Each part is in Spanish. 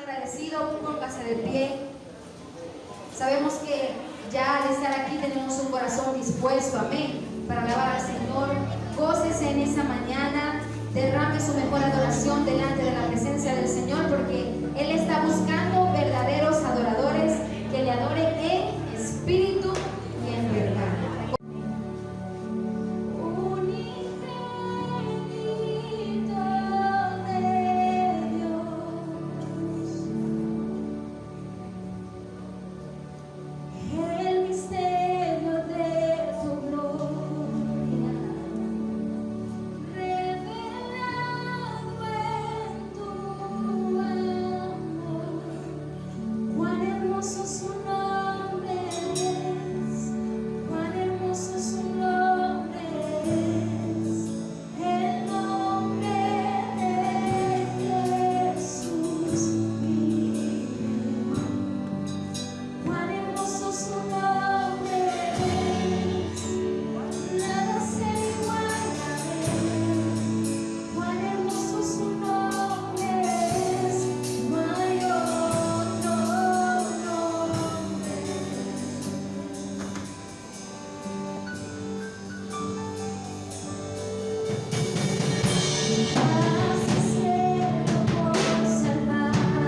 agradecido, póngase de pie. Sabemos que ya al estar aquí tenemos un corazón dispuesto, amén, para alabar al Señor. Gócese en esa mañana, derrame su mejor adoración delante de la presencia del Señor, porque Él está buscando verdaderos adoradores que le adoren en espíritu y en verdad. Gracias cielo por salvar.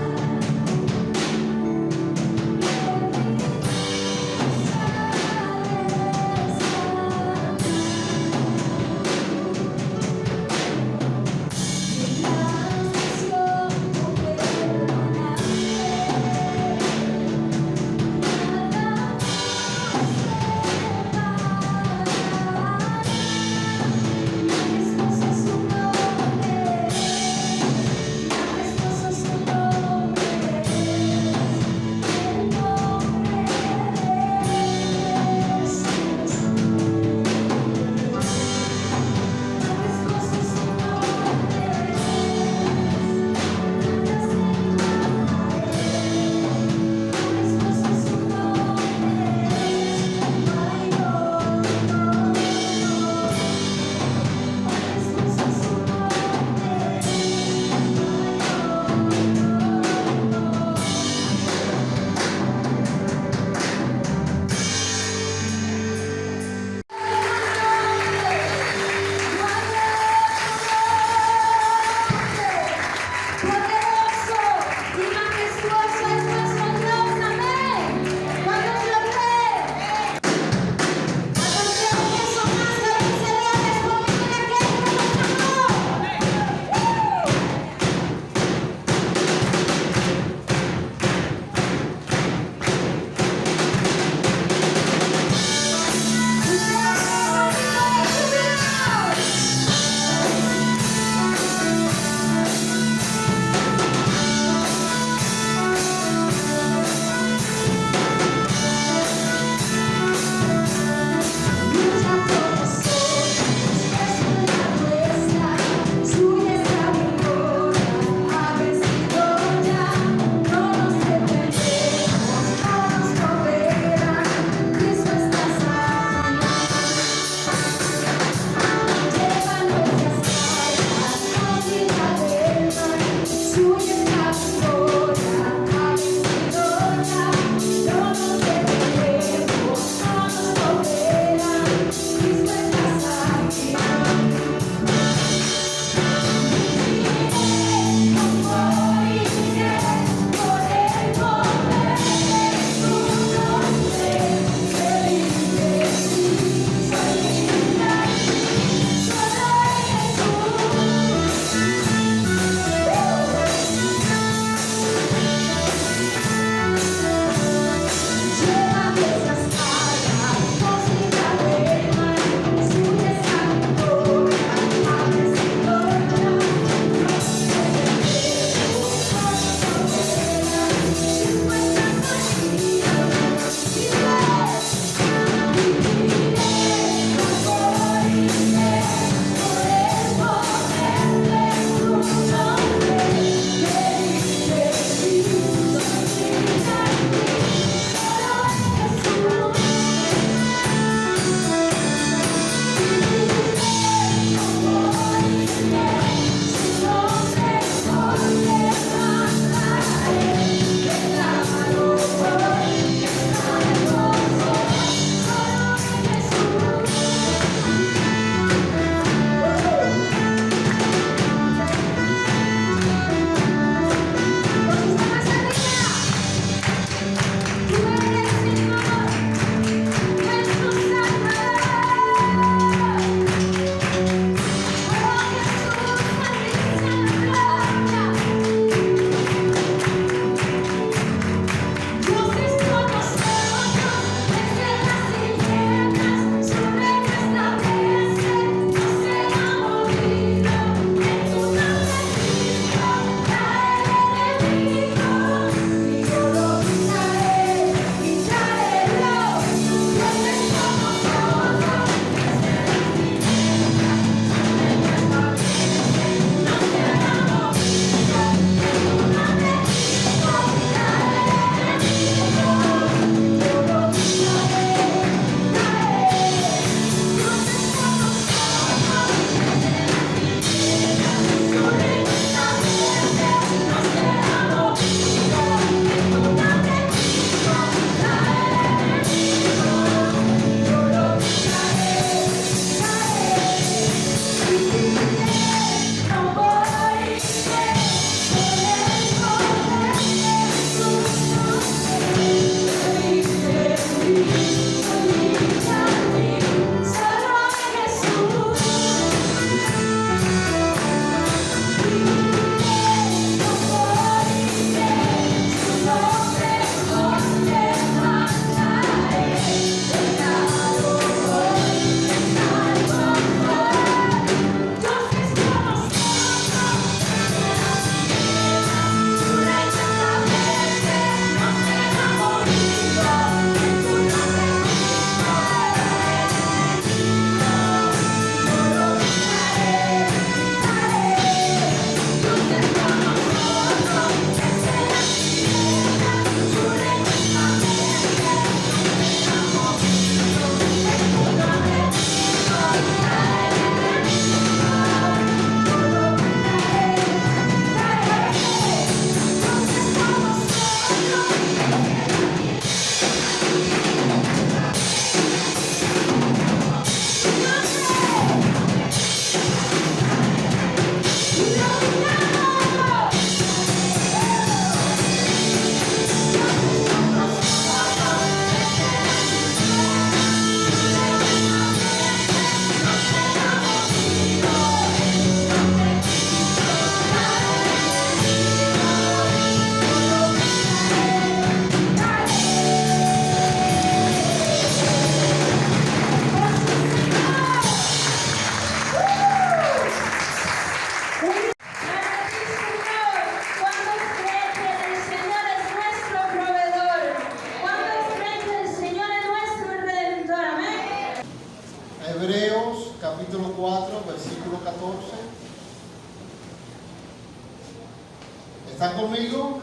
¿Están conmigo?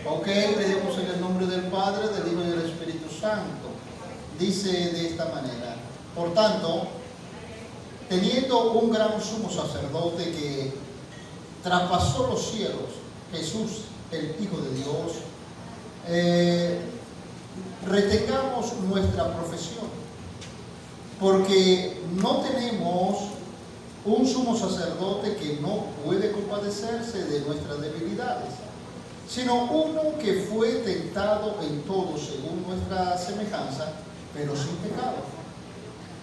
Ok, leemos en el nombre del Padre, del Hijo y del Espíritu Santo. Dice de esta manera: por tanto, teniendo un gran sumo sacerdote que traspasó los cielos, Jesús, el Hijo de Dios, retengamos nuestra profesión, porque no tenemos un sumo sacerdote que no puede compadecerse de nuestras debilidades, sino uno que fue tentado en todo según nuestra semejanza, pero sin pecado.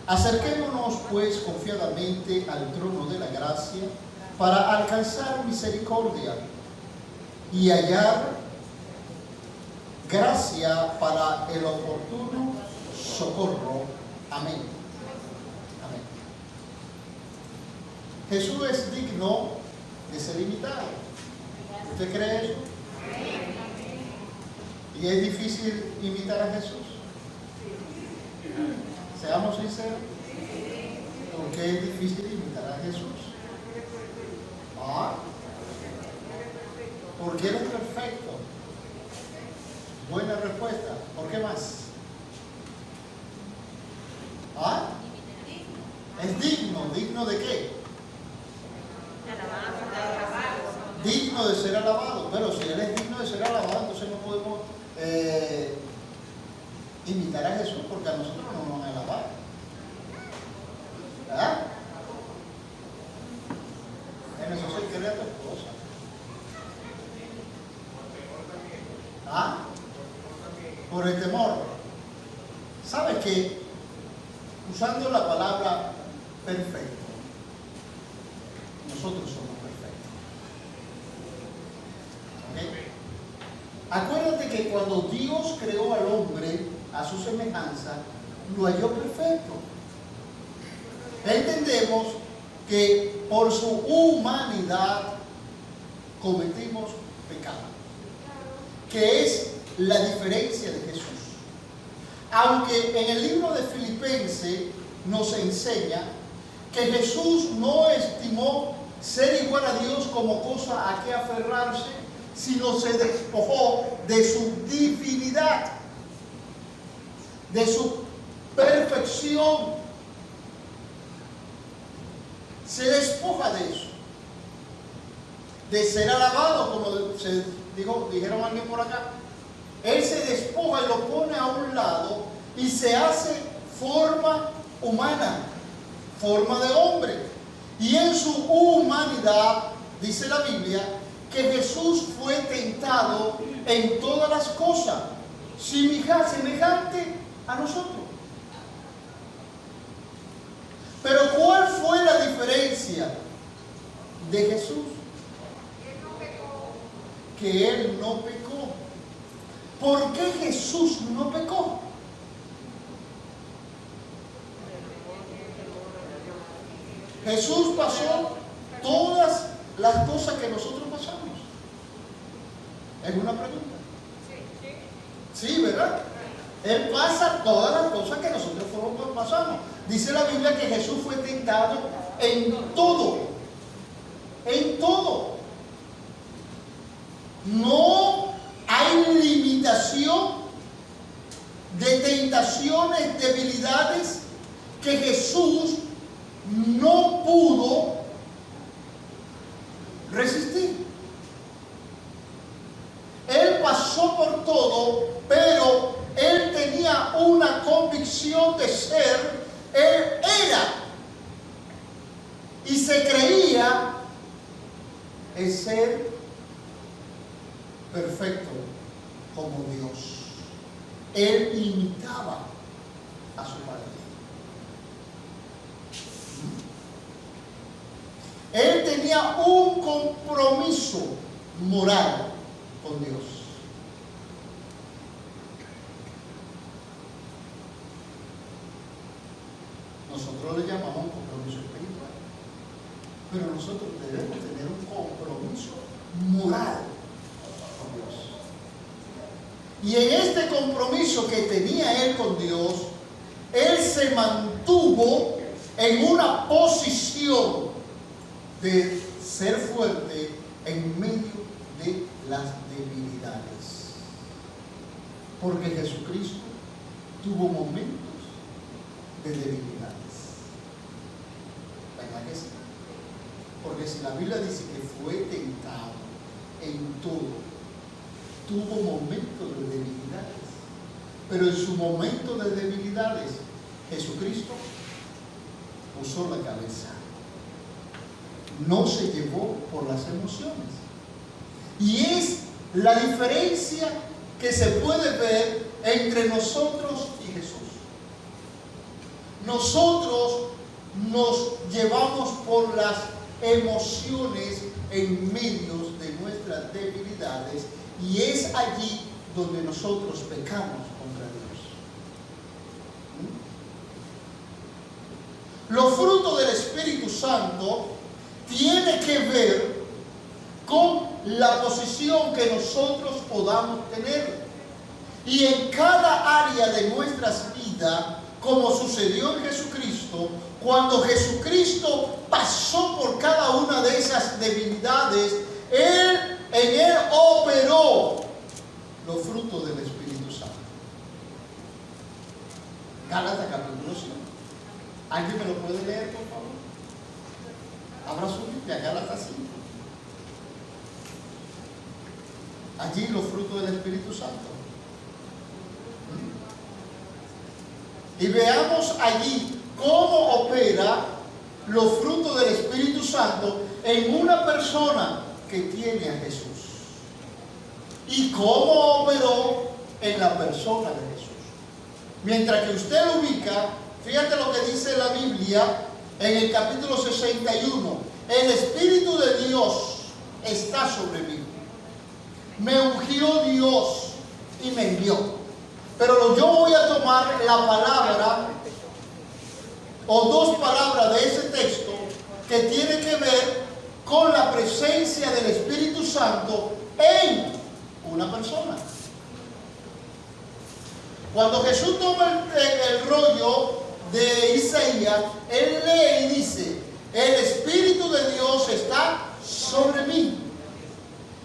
Acerquémonos pues confiadamente al trono de la gracia para alcanzar misericordia y hallar gracia para el oportuno socorro. Amén. Amén. Jesús es digno de ser imitado. ¿Usted cree eso? ¿Y es difícil imitar a Jesús? Seamos sinceros. ¿Por qué es difícil imitar a Jesús? Porque Él es perfecto. Buena respuesta. ¿Por qué más? Es digno. ¿Digno de qué? Digno de ser alabado. Pero si Él es digno de ser alabado, entonces no podemos imitar a Jesús, porque a nosotros no nos van a alabar. ¿Verdad? En eso se crea tu esposa. Por el temor. ¿Sabes qué? Usando la palabra perfecto, nosotros somos perfectos. ¿Okay? Acuérdate que cuando Dios creó al hombre a su semejanza, lo halló perfecto. Entendemos que por su humanidad cometimos pecado, que es la diferencia de Jesús. Aunque en el libro de Filipenses nos enseña que Jesús no estimó ser igual a Dios como cosa a que aferrarse, sino se despojó de su divinidad, de su perfección. Se despoja de eso, de ser alabado, como dijeron alguien por acá. Él se despoja y lo pone a un lado y se hace forma humana, forma de hombre. Y en su humanidad, dice la Biblia, que Jesús fue tentado en todas las cosas, semejante a nosotros. Pero ¿cuál fue la diferencia de Jesús? Que Él no pecó. ¿Por qué Jesús no pecó? Jesús pasó todas las cosas que nosotros pasamos. ¿Es una pregunta? Sí, ¿verdad? Él pasa todas las cosas que nosotros pasamos. Dice la Biblia que Jesús fue tentado en todo. En todo. No hay limitación de tentaciones, debilidades que Jesús no pudo resistir. Él pasó por todo, pero Él tenía una convicción de ser, Él era y se creía el ser perfecto como Dios. Él imitaba a su Padre. Él tenía un compromiso moral con Dios. Nosotros le llamamos un compromiso espiritual, pero nosotros debemos tener un compromiso moral con Dios. Y en este compromiso que tenía él con Dios, él se mantuvo en una posición de ser fuerte en medio de las debilidades. Porque Jesucristo tuvo momentos de debilidades. ¿Verdad que sí? Porque si la Biblia dice que fue tentado en todo, tuvo momentos de debilidades. Pero en su momento de debilidades, Jesucristo usó la cabeza. No se llevó por las emociones. Y es la diferencia que se puede ver entre nosotros y Jesús. Nosotros nos llevamos por las emociones en medio de nuestras debilidades, y es allí donde nosotros pecamos contra Dios. Los frutos del Espíritu Santo tienen que ver con la posición que nosotros podamos tener. Y en cada área de nuestras vidas, como sucedió en Jesucristo, cuando Jesucristo pasó por cada una de esas debilidades, en Él operó los frutos del Espíritu Santo. Gálatas capítulo 5. ¿Alguien me lo puede leer, por favor? Abra su Biblia, Gálatas 5. Allí los frutos del Espíritu Santo. Y veamos allí cómo opera los frutos del Espíritu Santo en una persona que tiene a Jesús. Y cómo operó en la persona de Jesús. Mientras que usted lo ubica, fíjate lo que dice la Biblia en el capítulo 61. El Espíritu de Dios está sobre mí. Me ungió Dios y me envió. Pero yo voy a tomar la palabra o dos palabras de ese texto que tiene que ver con la presencia del Espíritu Santo en una persona. Cuando Jesús toma el rollo de Isaías, él lee y dice: el Espíritu de Dios está sobre mí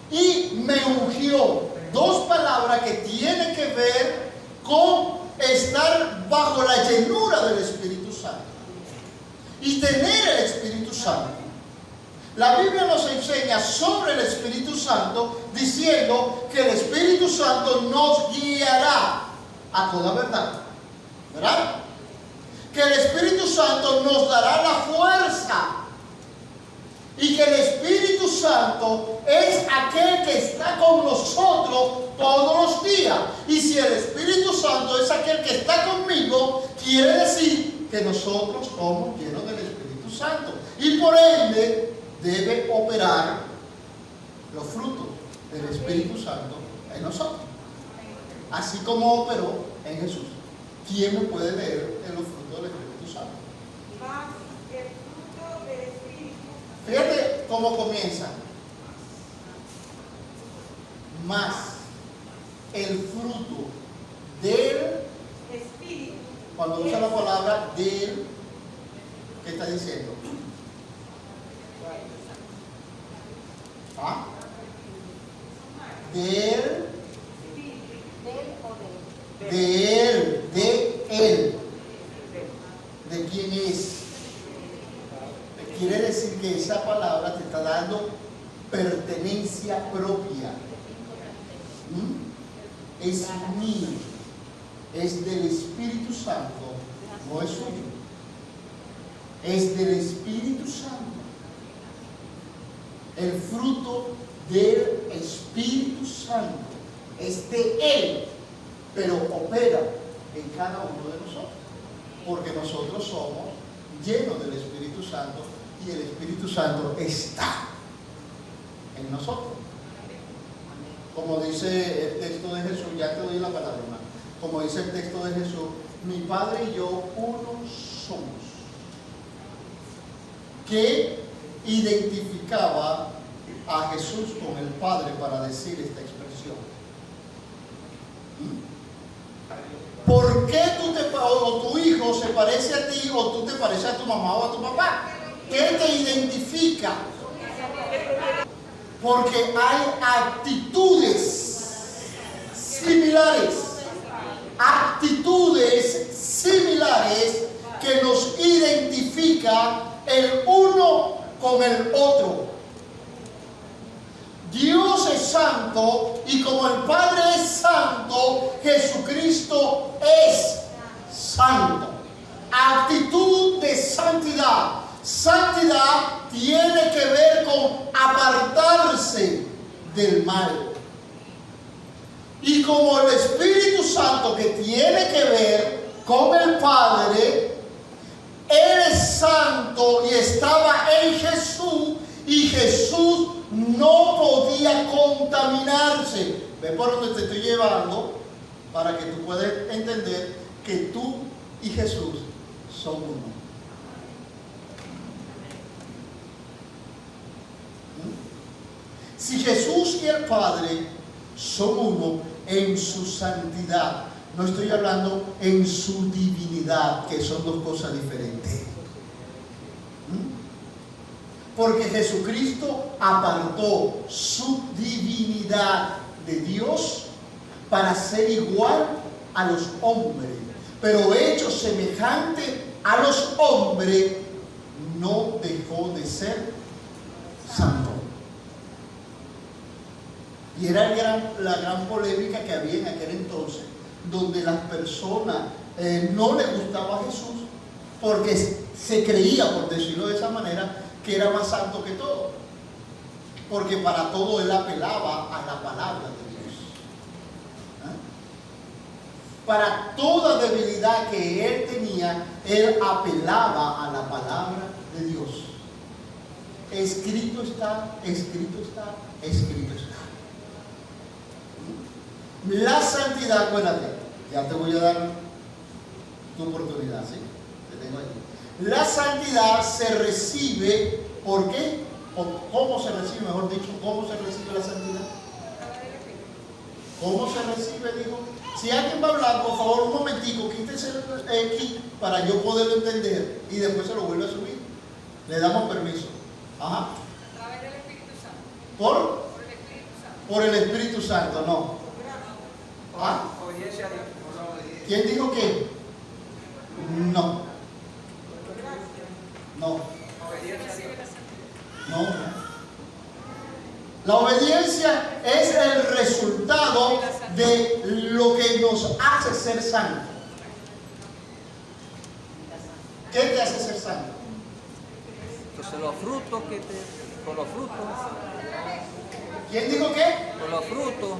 y me ungió. Dos palabras que tienen que ver con estar bajo la llenura del Espíritu Santo y tener el Espíritu Santo. La Biblia nos enseña sobre el Espíritu Santo diciendo que el Espíritu Santo nos guiará a toda verdad, ¿verdad? Que el Espíritu Santo nos dará la fuerza y que el Espíritu Santo es aquel que está con nosotros todos los días. Y si el Espíritu Santo es aquel que está conmigo, quiere decir que nosotros somos llenos del Espíritu Santo. Y por ende debe operar los frutos del Espíritu Santo en nosotros. Así como operó en Jesús. ¿Quién me puede leer en los frutos del Espíritu Santo? Más el fruto del Espíritu. Fíjate cómo comienza. Más el fruto del Espíritu. Cuando usa la palabra del, ¿qué está diciendo? ¿Ah? Del, de él, de él. ¿De quién es? Quiere decir que esa palabra te está dando pertenencia propia. Es mío, es del Espíritu Santo, no es suyo. Es del Espíritu Santo. El fruto del Espíritu Santo es de Él, pero opera en cada uno de nosotros, porque nosotros somos llenos del Espíritu Santo y el Espíritu Santo está en nosotros. Como dice el texto de Jesús, ya te doy la palabra, hermano. Como dice el texto de Jesús, mi Padre y yo uno somos. Que identificaba a Jesús con el Padre para decir esta expresión. ¿Por qué o tu hijo se parece a ti o tú te pareces a tu mamá o a tu papá? ¿Qué te identifica? Porque hay actitudes similares. Actitudes similares que nos identifican el uno con el otro. Dios es santo y como el Padre es santo, Jesucristo es santo. Actitud de santidad. Santidad tiene que ver con apartarse del mal. Y como el Espíritu Santo que tiene que ver con el Padre, Él es santo y estaba en Jesús y Jesús no podía contaminarse. Ve por donde te estoy llevando para que tú puedas entender que tú y Jesús son uno. Si Jesús y el Padre son uno en su santidad, no estoy hablando en su divinidad, que son dos cosas diferentes. Porque Jesucristo apartó su divinidad de Dios para ser igual a los hombres, pero hecho semejante a los hombres, no dejó de ser santo. Y era la gran polémica que había en aquel entonces, donde las personas no les gustaba a Jesús porque se creía, por decirlo de esa manera, que era más santo que todo. Porque para todo él apelaba a la palabra de Dios. Para toda debilidad que él tenía, él apelaba a la palabra de Dios. Escrito está, escrito está, escrito está. La santidad, acuérdate, ya te voy a dar tu oportunidad, ¿sí? Te tengo aquí. La santidad se recibe, ¿por qué? ¿Cómo se recibe? Mejor dicho, ¿cómo se recibe la santidad? ¿Cómo se recibe? Digo, si alguien va a hablar, por favor, un momentico, quítese el kit para yo poderlo entender y después se lo vuelve a subir. Le damos permiso. Ajá. A través del Espíritu Santo. ¿Por? Por el Espíritu Santo. Por el Espíritu Santo, no. ¿Ah? Obediencia a Dios. ¿Quién dijo que? No. No. Obediencia a Dios. No. La obediencia es el resultado de lo que nos hace ser santos. ¿Qué te hace ser santo? Entonces los frutos con los frutos, ¿Quién dijo qué? con los frutos,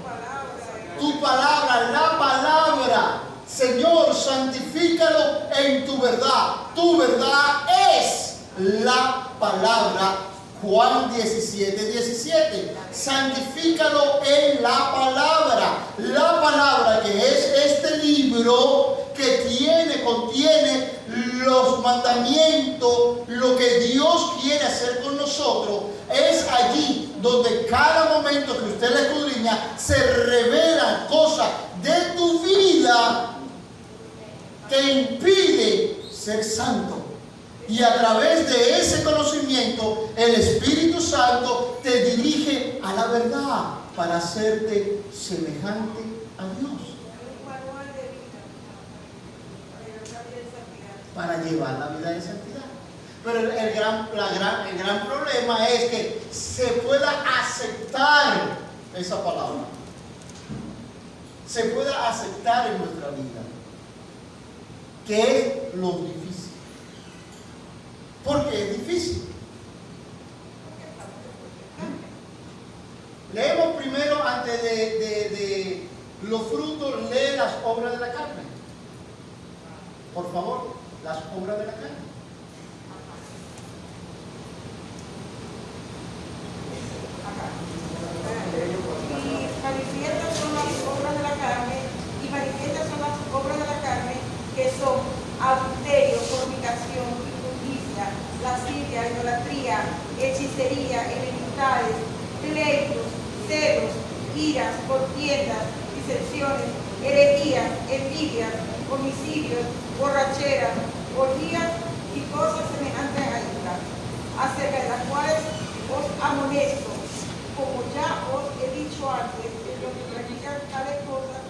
Tu palabra, la palabra. Señor, santifícalo en tu verdad. Tu verdad es la palabra. Juan 17:17. Santifícalo en la palabra. La palabra que es este libro que contiene los mandamientos, lo que Dios quiere hacer con nosotros. Es allí donde cada momento que usted le escudriña se revelan cosas de tu vida que impide ser santo. Y a través de ese conocimiento, el Espíritu Santo te dirige a la verdad para hacerte semejante a Dios. Para llevar la vida de santidad. Pero el gran problema es que se pueda aceptar esa palabra. Se pueda aceptar en nuestra vida. Que es lo difícil. Porque es difícil. Leemos primero, antes de los frutos, lee las obras de la carne. Por favor, las obras de la carne. Y manifiestas son las obras de la carne, y manifiestas son las obras de la carne, que son adulterio, fornicación, injusticia, lascivia, idolatría, hechicería, enemistades, pleitos, celos, iras, contiendas, disensiones, herejías, envidias, homicidios, borracheras, orgías y cosas semejantes a estas, acerca de las cuales os amonesto, como ya os he dicho antes, que los que practican tales cosas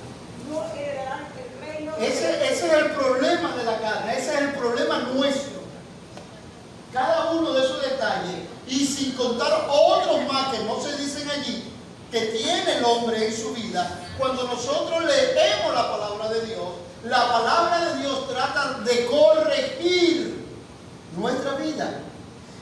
no heredarán el reino de Ese es el problema de la carne, ese es el problema nuestro. Cada uno de esos detalles, y sin contar otros más que no se dicen allí, que tiene el hombre en su vida. Cuando nosotros leemos la palabra de Dios, la palabra de Dios trata de corregir nuestra vida.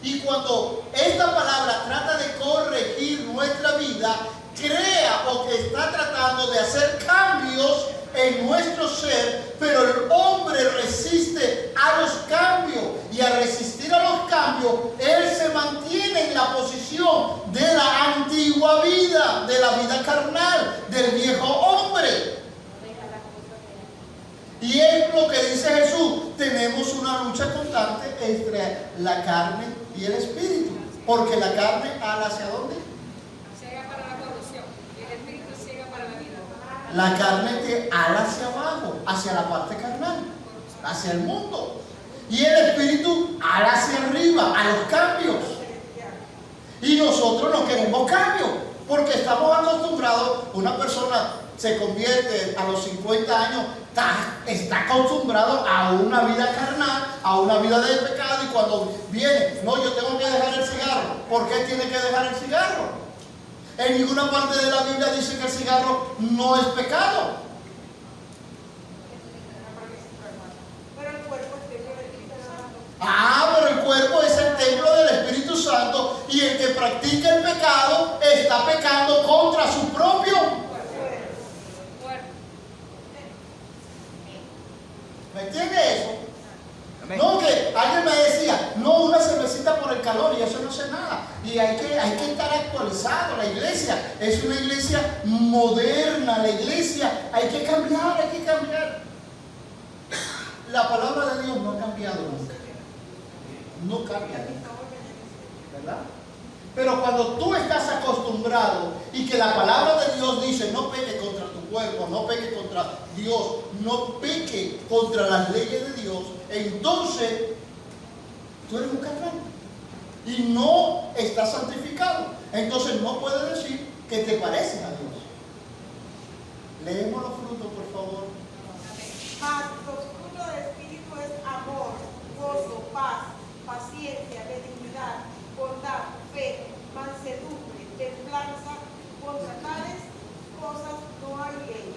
Y cuando esta palabra trata de corregir nuestra vida, crea o que está tratando de hacer cambios en nuestro ser, pero el hombre resiste a los cambios, y al resistir a los cambios, él se mantiene en la posición de la antigua vida, de la vida carnal, del viejo hombre. Y es lo que dice Jesús: tenemos una lucha constante entre la carne y el espíritu, porque la carne ala ¿hacia dónde? Ciega para la corrupción y el espíritu ciega para la vida. La carne te ala hacia abajo, hacia la parte carnal, hacia el mundo. Y el espíritu ala hacia arriba, a los cambios. Y nosotros no queremos cambios, porque estamos acostumbrados. Una persona se convierte a los 50 años, está acostumbrado a una vida carnal, a una vida de pecado, y cuando viene, no, yo tengo que dejar el cigarro. ¿Por qué tiene que dejar el cigarro? En ninguna parte de la Biblia dice que el cigarro no es pecado. Pero el cuerpo es templo del Espíritu Santo. Pero el cuerpo es el templo del Espíritu Santo, y el que practica el pecado está pecando contra su propio. ¿Me entiende eso? Amén. No, que alguien me decía, no, una cervecita por el calor, y eso no sé nada. Y hay que estar actualizado. La iglesia es una iglesia moderna, la iglesia hay que cambiar, hay que cambiar. La palabra de Dios no ha cambiado nunca. No cambia nunca, ¿verdad? Pero cuando tú estás acostumbrado y que la palabra de Dios dice: no peque contra tu cuerpo, no peque contra Dios, no peque contra las leyes de Dios, entonces tú eres un carnal y no estás santificado. Entonces no puedes decir que te pareces a Dios. Leemos los frutos, por favor. Mas los frutos del Espíritu es amor, gozo, paz, paciencia, benignidad, bondad, fe, mansedumbre, templanza. Contra tales cosas no hay ley.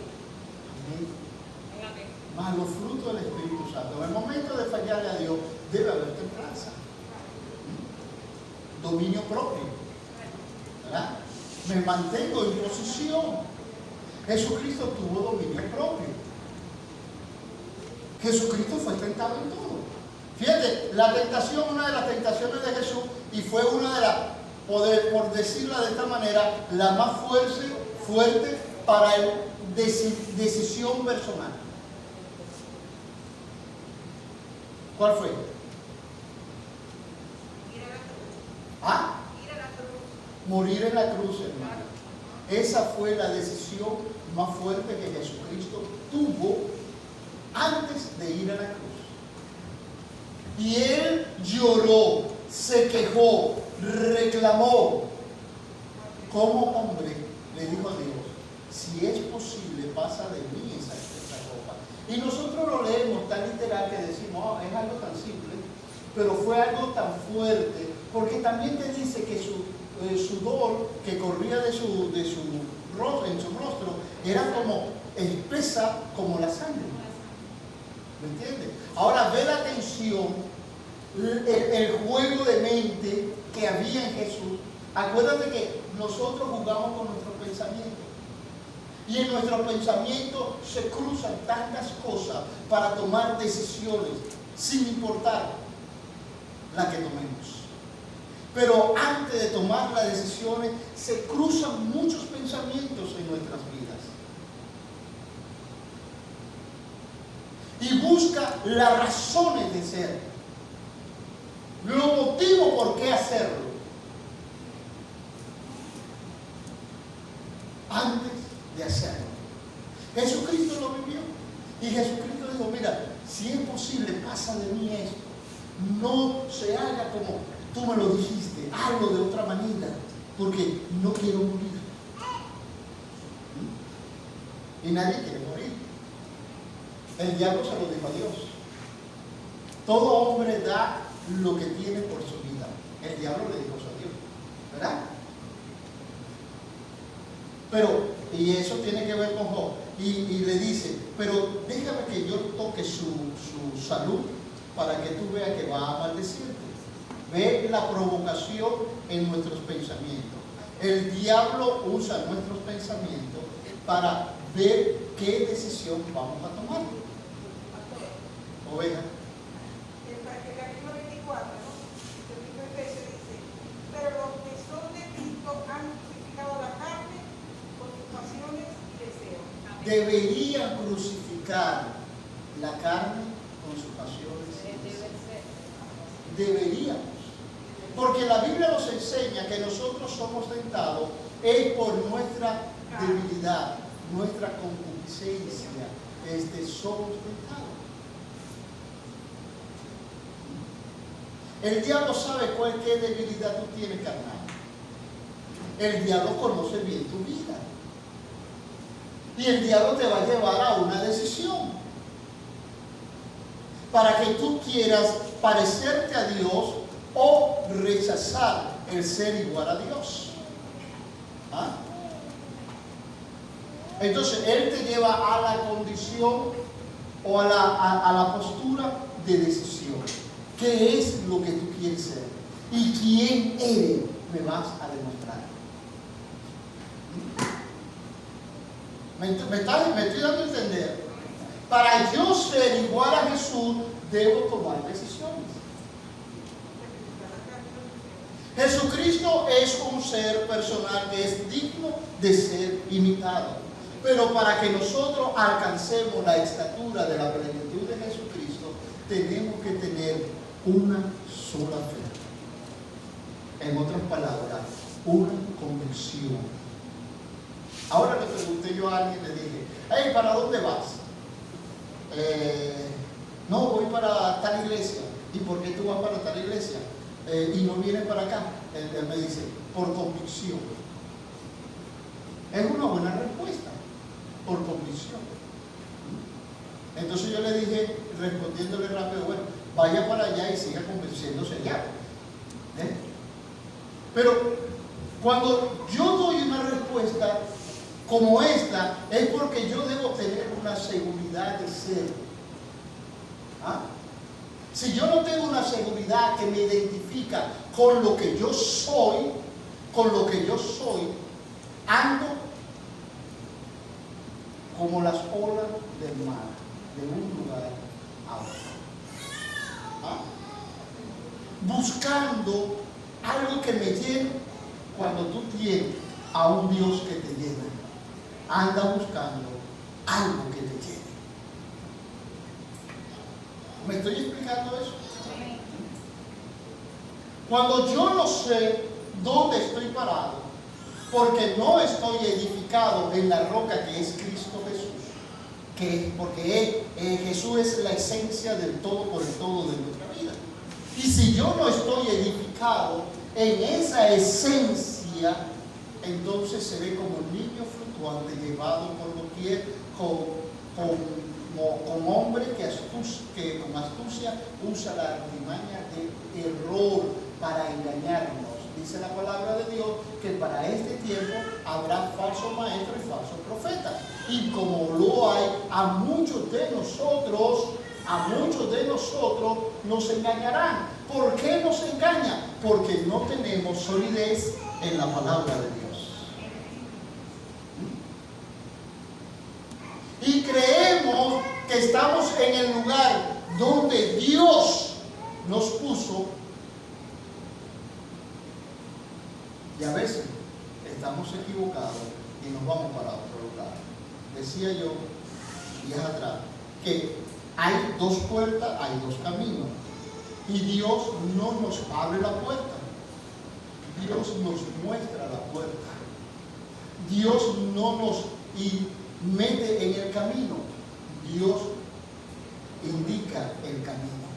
Amén. Más los frutos del Espíritu Santo. En el momento de fallarle a Dios, debe haber templanza, dominio propio, ¿verdad? Me mantengo en posición. Jesucristo tuvo dominio propio. Jesucristo fue tentado en todo. Fíjate, la tentación, una de las tentaciones de Jesús, y fue una de las, por decirla de esta manera, la más fuerte para el decisión personal. ¿Cuál fue? Morir en la cruz, hermano. Esa fue la decisión más fuerte que Jesucristo tuvo antes de ir a la cruz. Y él lloró, se quejó, reclamó. Como hombre le dijo a Dios: si es posible, pasa de mí esa copa. Y nosotros lo leemos tan literal que decimos: oh, es algo tan simple, pero fue algo tan fuerte, porque también te dice que el sudor que corría de su rostro era como espesa como la sangre. ¿Me entiendes? Ahora ve la tensión, el juego de mente que había en Jesús. Acuérdate que nosotros jugamos con nuestros pensamientos. Y en nuestros pensamientos se cruzan tantas cosas para tomar decisiones, sin importar la que tomemos. Pero antes de tomar las decisiones, se cruzan muchos pensamientos en nuestras vidas. Y busca las razones de ser, los motivos por qué hacerlo, antes de hacerlo. Jesucristo lo vivió, y Jesucristo dijo: mira, si es posible, pasa de mí esto, no se haga como tú me lo dijiste, hazlo de otra manera. porque no quiero morir. Y nadie quiere morir. El diablo se lo dijo a Dios. Todo hombre da lo que tiene por su vida. El diablo le dijo eso a Dios, ¿verdad? Pero, y eso tiene que ver con Job. Y le dice, pero déjame que yo toque su salud para que tú veas que va a maldecirte. Ve la provocación en nuestros pensamientos. El diablo usa nuestros pensamientos para ver qué decisión vamos a tomar. Oveja. El capítulo 24, ¿no? El libro de Efesios dice, pero los que son de Cristo han crucificado la carne con sus pasiones y deseos. Deberían crucificar la carne con sus pasiones y deseos. Deberíamos. Porque la Biblia nos enseña que nosotros somos tentados es por nuestra debilidad, nuestra concupiscencia. Somos tentados. El diablo sabe qué debilidad tú tienes, carnal. El diablo conoce bien tu vida. Y el diablo te va a llevar a una decisión. Para que tú quieras parecerte a Dios o rechazar el ser igual a Dios. ¿Ah? Entonces, Él te lleva a la condición o a la postura de decisión. ¿Qué es lo que tú quieres ser? ¿Y quién eres? Me vas a demostrar. ¿Me estoy dando a entender? Para yo ser igual a Jesús, debo tomar decisiones. Jesucristo es un ser personal que es digno de ser imitado. Pero para que nosotros alcancemos la estatura de la plenitud de Jesucristo, tenemos que tener una sola fe. En otras palabras, una convicción. Ahora le pregunté yo a alguien, le dije, hey, ¿para dónde vas? No, voy para tal iglesia. ¿Y por qué tú vas para tal iglesia? Y no vienes para acá. Él me dice, por convicción. Es una buena respuesta, por convicción. Entonces yo le dije, respondiéndole rápido, bueno, vaya para allá y siga convenciéndose allá. Pero cuando yo doy una respuesta como esta, es porque yo debo tener una seguridad de ser. ¿Ah? Si yo no tengo una seguridad que me identifica con lo que yo soy, ando como las olas del mar, de un lugar a otro. ¿Ah? Buscando algo que me llene. Cuando tú tienes a un Dios que te llena, anda buscando algo que te llene. ¿Me estoy explicando eso? Cuando yo no sé dónde estoy parado, porque no estoy edificado en la roca que es Cristo Jesús, porque Jesús es la esencia del todo por el todo de nuestra vida. Y si yo no estoy edificado en esa esencia, entonces seré como un niño fluctuante llevado por doquier, como hombre que con astucia usa la artimaña de error para engañarnos. Dice la palabra de Dios que para este tiempo habrá falsos maestros y falsos profetas. Y como lo hay, a muchos de nosotros nos engañarán. ¿Por qué nos engañan? Porque no tenemos solidez en la palabra de Dios. Y creemos que estamos en el lugar donde Dios nos puso. Y a veces estamos equivocados y nos vamos para otro lugar. Decía yo días atrás que hay dos puertas, hay dos caminos. Y Dios no nos abre la puerta. Dios nos muestra la puerta. Dios no nos mete en el camino. Dios indica el camino.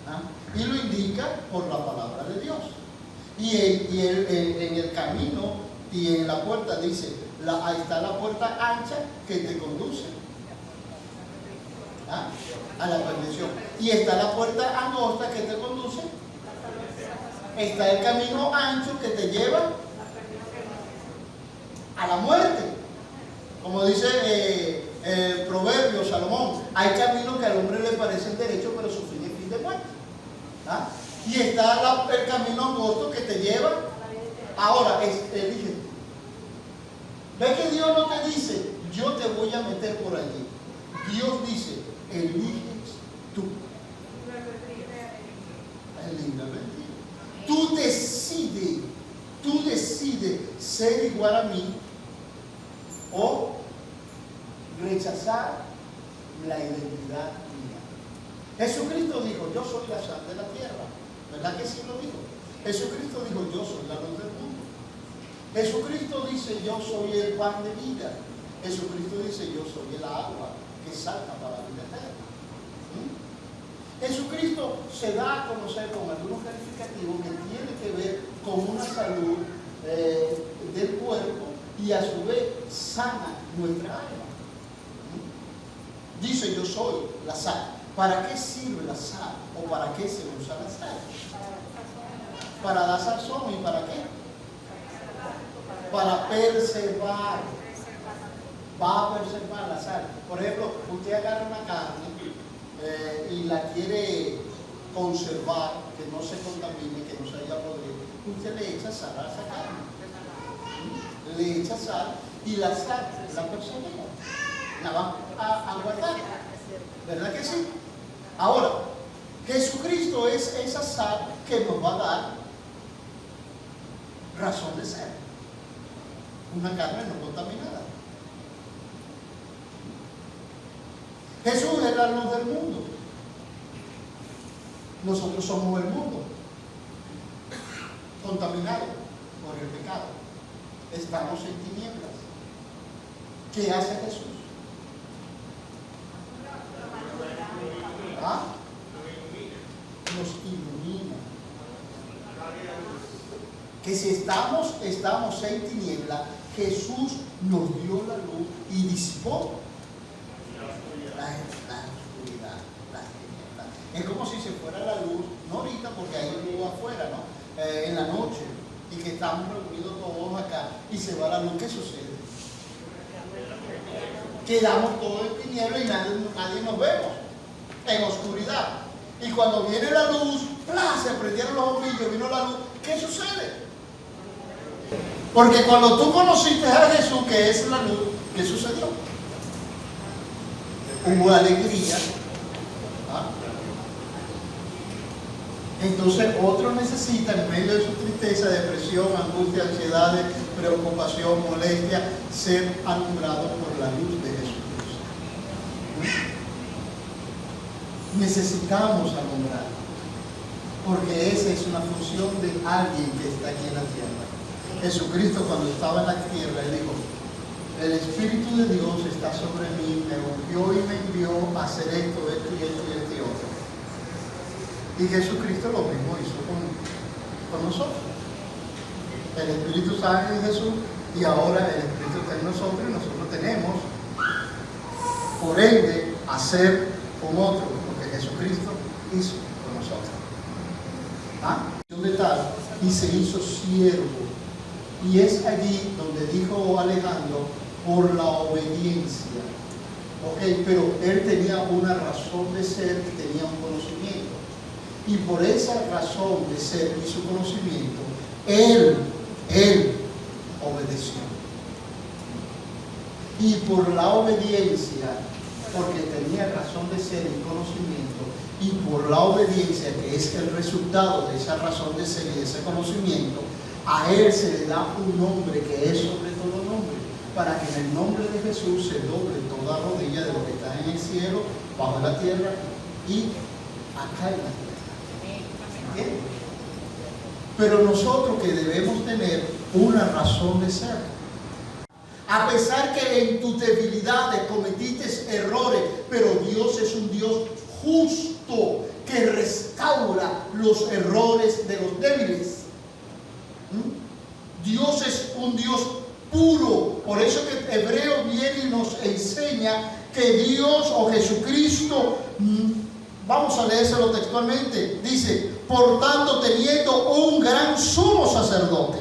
¿Ah? Y lo indica por la palabra de Dios. En el camino y en la puerta dice, ahí está la puerta ancha que te conduce a la perdición. Y está la puerta angosta que te conduce. Está el camino ancho que te lleva a la muerte. Como dice el proverbio Salomón, hay caminos que al hombre le parecen derechos, pero su fin es fin de muerte. Y está el camino angosto que te lleva. Ahora, elige. ¿Ves que Dios no te dice, yo te voy a meter por allí? Dios dice, eliges tú. El libre albedrío. Tú decides ser igual a mí o rechazar la identidad mía. Jesucristo dijo, yo soy la sal de la tierra. ¿Verdad que sí lo dijo? Jesucristo dijo, yo soy la luz del mundo. Jesucristo dice, yo soy el pan de vida. Jesucristo dice, yo soy el agua que salta para la vida eterna. Jesucristo se da a conocer con algunos calificativos que tienen que ver con una salud del cuerpo y a su vez sana nuestra alma. Dice, yo soy la sal. ¿Para qué sirve la sal? ¿O para qué se usa la sal? Para dar sazón. ¿Y para qué? Para preservar. Va a preservar la sal. Por ejemplo, usted agarra una carne y la quiere conservar, que no se contamine, que no se haya podrido. Usted le echa sal a esa carne. Le echa sal y la sal la persevera. La va a guardar. ¿Verdad que sí? Ahora, Jesucristo es esa sal que nos va a dar razón de ser. Una carne no contaminada. Jesús es la luz del mundo. Nosotros somos el mundo, contaminado por el pecado. Estamos en tinieblas. ¿Qué hace Jesús? Nos ilumina. Que si estamos en tinieblas, Jesús nos dio la luz y disipó la oscuridad, las tinieblas. Es como si se fuera la luz, no ahorita porque hay luz afuera, ¿no? En la noche, y que estamos reunidos todos acá y se va la luz. ¿Qué sucede? Quedamos todos en tinieblas y nadie nos vemos, en oscuridad. Y cuando viene la luz, ¡plá!, se prendieron los bombillos, vino la luz. ¿Qué sucede? Porque cuando tú conociste a Jesús, que es la luz, ¿qué sucedió? Hubo alegría. Entonces otro necesita, en medio de su tristeza, depresión, angustia, ansiedad, preocupación, molestia, ser alumbrado por la luz de Jesucristo. Necesitamos alumbrar, porque esa es una función de alguien que está aquí en la tierra. Jesucristo, cuando estaba en la tierra, él dijo, el Espíritu de Dios está sobre mí, me ungió y me envió a hacer esto y otro. Y Jesucristo lo mismo hizo con nosotros. El Espíritu Santo en Jesús y ahora el Espíritu está en nosotros y nosotros tenemos, por ende, hacer con otros lo que Jesucristo hizo con nosotros. ¿Dónde está? Y se hizo siervo. Y es allí donde dijo Alejandro, por la obediencia. Ok, pero él tenía una razón de ser y tenía un conocimiento. Y por esa razón de ser y su conocimiento, él obedeció. Y por la obediencia, porque tenía razón de ser y conocimiento, y por la obediencia, que es el resultado de esa razón de ser y de ese conocimiento, a él se le da un nombre que es sobre todo nombre, para que en el nombre de Jesús se doble toda rodilla de lo que está en el cielo, bajo la tierra y acá en la tierra. ¿Entiendes? Pero nosotros que debemos tener una razón de ser. A pesar que en tus debilidades cometiste errores, pero Dios es un Dios justo que restaura los errores de los débiles. Dios es un Dios puro. Por eso que Hebreo viene y nos enseña que Dios o Jesucristo, vamos a leérselo textualmente, dice: por tanto, teniendo un gran sumo sacerdote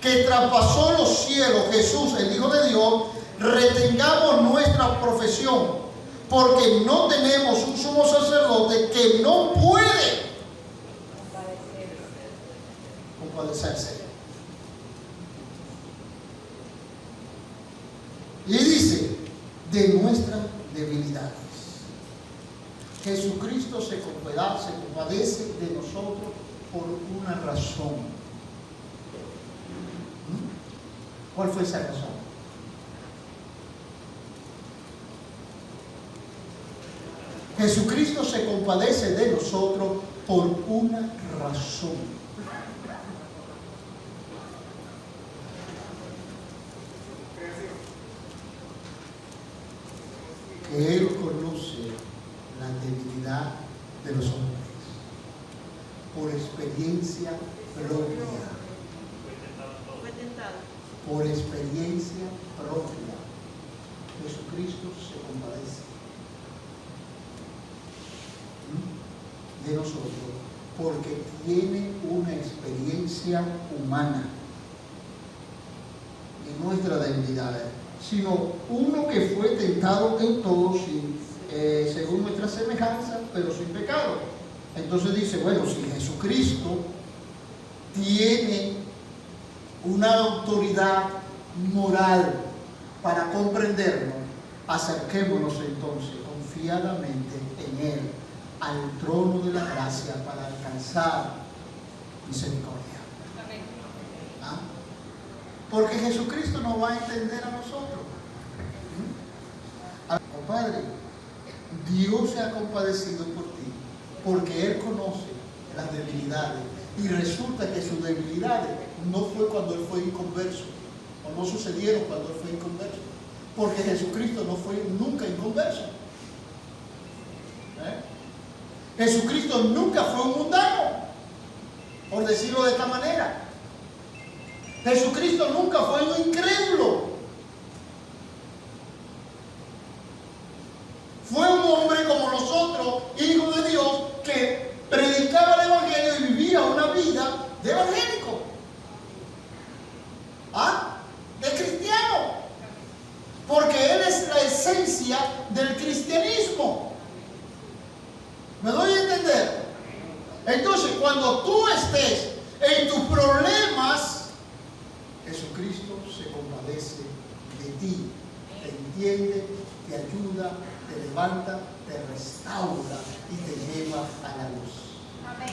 que traspasó los cielos, Jesús, el Hijo de Dios, retengamos nuestra profesión, porque no tenemos un sumo sacerdote que no puede compadecerse. Y dice: de nuestras debilidades. Jesucristo se compadece de nosotros por una razón. ¿Cuál fue esa razón? Jesucristo se compadece de nosotros por una razón. Que Él conoce la debilidad de los hombres por experiencia propia. Por experiencia propia. Jesucristo se compadece de nosotros porque tiene una experiencia humana en nuestras debilidades, sino uno que fue tentado en todo según nuestra semejanza, pero sin pecado. Entonces dice, bueno, si Jesucristo tiene una autoridad moral para comprendernos, acerquémonos entonces confiadamente en Él, al trono de la gracia, para alcanzar misericordia. Amén. ¿Ah? Porque Jesucristo nos va a entender a nosotros. Compadre, Dios se ha compadecido por ti, porque Él conoce las debilidades. Y resulta que sus debilidades no fue cuando Él fue inconverso, o no sucedieron cuando Él fue inconverso, porque Jesucristo no fue nunca inconverso. Jesucristo nunca fue un mundano, por decirlo de esta manera. Jesucristo nunca fue un incrédulo. Fue un hombre como nosotros, hijo de Dios, que predicaba el Evangelio y vivía una vida de evangélico. ¿Ah? De cristiano. Porque Él es la esencia del cristianismo. ¿Me doy a entender? Entonces, cuando tú estés en tus problemas, Jesucristo se compadece de ti, te entiende, te ayuda, te levanta, te restaura y te lleva a la luz. Amén.